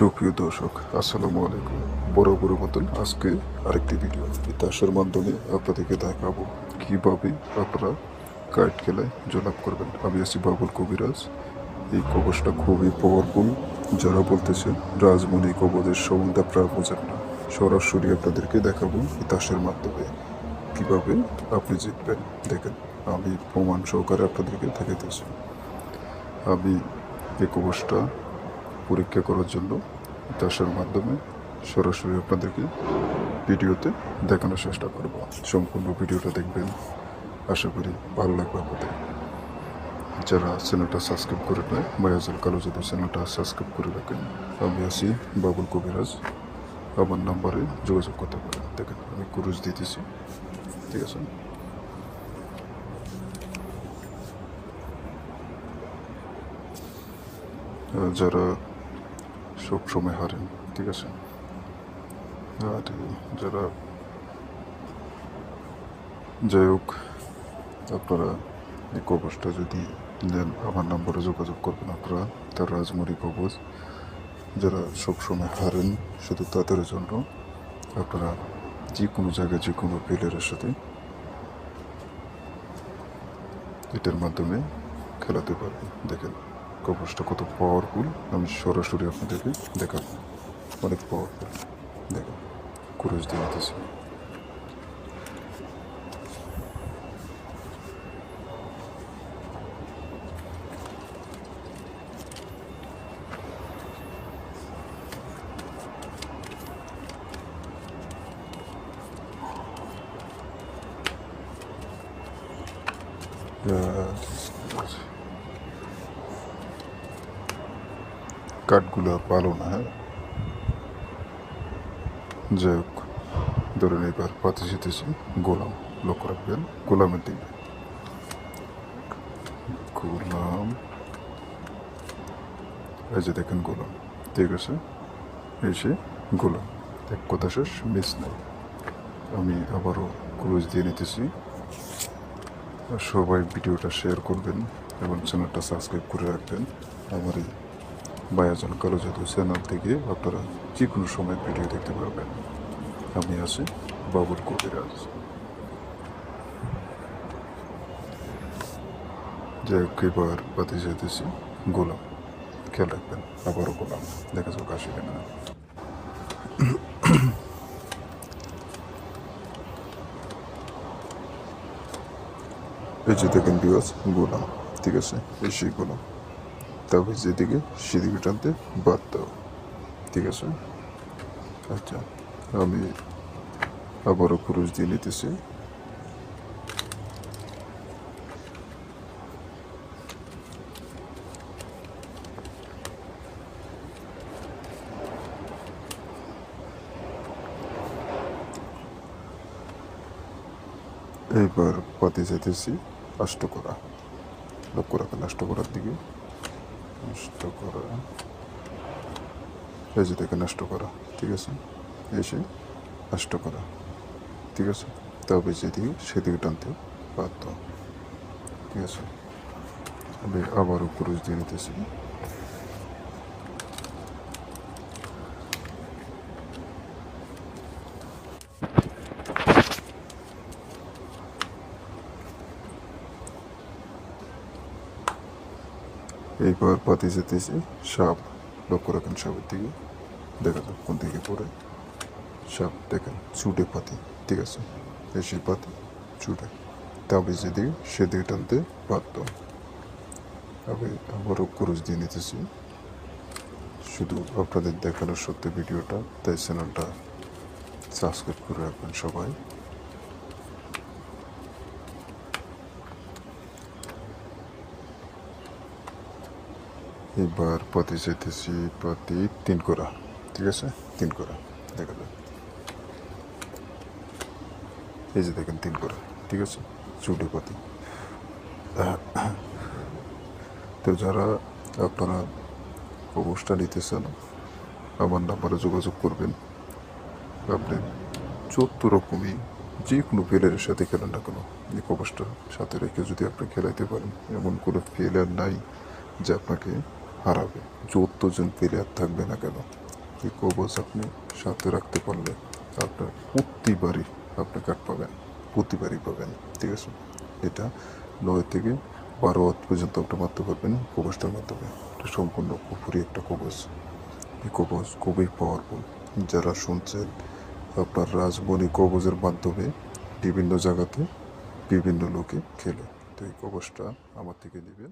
সুপ্রিয় দর্শক, আসসালামু আলাইকুম। বরাবরের মতন আজকে আরেকটি ভিডিও ইতিহাসের মাধ্যমে আপনাদেরকে দেখাবো কিভাবে আপনারা কার্ড খেলায় জয়লাভ করবেন। আমি আছি বাবুল কবিরাজ। এই কবচটা খুবই পাওয়ারফুল। যারা বলতেছেন রাজমণি কবচের সম্বন্ধে আপনারা বোঝেন না, সরাসরি আপনাদেরকে দেখাবো ইতিহাসের মাধ্যমে কিভাবে আপনি জিতবেন। দেখেন, আমি প্রমাণ সহকারে আপনাদেরকে দেখাইতেছি। আমি এই কবচটা পরীক্ষা করার জন্য ইতিহাসের মাধ্যমে সরাসরি আপনাদেরকে ভিডিওতে দেখানোর চেষ্টা করব। সম্পূর্ণ ভিডিওটা দেখবেন, আশা করি ভালো লাগবে আপনাদের। যারা চ্যানেলটা সাবস্ক্রাইব করে নেয় মায়াজল কালো জাদু চ্যানেলটা সাবস্ক্রাইব করে রাখেন। আমি আছি বাবুল কবিরাজ, আমার নাম্বারে যোগাযোগ করতে পারেন। দেখেন, আমি কুরুজ দিতেছি, ঠিক আছে। যারা সব সময় হারেন, ঠিক আছে, আর যারা যাই হোক, আপনারা এই কবচটা যদি নেন আমার নাম্বারে যোগাযোগ করবেন। আপনারা তার রাজমণি কবচ যারা সবসময় হারেন, শুধু তাদের জন্য। আপনারা যে কোনো জায়গায় যে কোনো প্লেয়ারের সাথে এটার মাধ্যমে খেলাতে পারবেন। দেখেন কবচটা কত পাওয়ারফুল, আমি সরাসরি আপনাদেরকে দেখাবো। অনেক পাওয়ারফুল। দেখেন, কুরুজ দিয়ে দিতেছি। কাঠগুলো ভালো না, হ্যাঁ। যাই হোক, ধরেন এবার পাতি জিতেছি গোলাম। লক্ষ্য রাখবেন গোলামের দিকে। গোলাম, এই যে দেখেন গোলাম, ঠিক আছে। এই সে গোলাম, এক কথা শেষ, মিস নাই। আমি আবারও ক্রুজ দিয়ে নিতেছি। সবাই ভিডিওটা শেয়ার করবেন এবং চ্যানেলটা সাবস্ক্রাইব করে রাখবেন। আমার এই মায়াজাল কালো জাদু চ্যানেল থেকে আপনারা যে কোনো সময় ভিডিও দেখতে পারবেন। আমি আছি বাবুল কবিরাজ। যাই হোক, এবার পাতি যেতেছি গোলাম। খেয়াল রাখবেন, আবারও গোলাম। দেখা যাক আসে কিনা। এই যে দেখেন বিওয়াস, গোলাম, ঠিক আছে। এই সেই গোলাম, তবে যেদিকে সেদিকে টানতে বাধ্য, ঠিক আছে। আচ্ছা, আমি আবারও কুরুজ দিয়ে নিতেছি। এইবার পাতি যেতেছি আষ্ট করা। লক্ষ্য রাখেন আষ্ট করার দিকে। নষ্ট করা, এই যে দেখেন নষ্ট করা, ঠিক আছে। এসে নষ্ট করা, ঠিক আছে। তবে যেদিকে সেদিকে টানতে বাধ্য, ঠিক আছে। আমি আবারও কুরুজ দিয়ে নিতেছি। এইবার পাতি যেতেছি সাপ। লক্ষ্য রাখেন সাপের দিকে, দেখা যাক কোন দিকে পড়ে। সাপ দেখেন চুটে পাতি, ঠিক আছে। এসে পাতি চুটে, তবে যেদিকে সেদিকে টানতে বাধ্য। আমি আবারও কুরুজ দিয়ে নিতেছি। শুধু আপনাদের দেখানোর সত্যি ভিডিওটা, তাই চ্যানেলটা সাবস্ক্রাইব করে রাখবেন সবাই। এবার পাতি যেতেছি, পাতি তিন করা, ঠিক আছে। তিন করা, দেখা যায়। এই যে দেখেন তিন করা, ঠিক আছে। চুটে পাতি। তো যারা আপনারা কবচটা নিতে চান আমার নাম্বারে যোগাযোগ করবেন। আপনি 14 রকমই যে কোনো প্লেয়ারের সাথে খেলেন না কেন, এই কবচটা সাথে রেখে যদি আপনি খেলাইতে পারেন, এমন কোনো প্লেয়ার নাই যে আপনাকে হারাবে। 14 জন প্লেয়ার থাকবে না কেন, এই কবচ আপনি সাথে রাখতে পারলে আপনার প্রতিবারই আপনি কাঠ পাবেন, প্রতিবারই পাবেন। ঠিক আছে, এটা 9 থেকে 12 হাত পর্যন্ত আপনি মারতে পারবেন কবচটার মাধ্যমে। এটা সম্পূর্ণ পুকুরি একটা কবচ। এই কবচ খুবই পাওয়ারফুল। যারা শুনছেন আপনার রাজমণি কবচের মাধ্যমে বিভিন্ন জায়গাতে বিভিন্ন লোকে খেলে, তো এই কবচটা আমার থেকে নেবেন।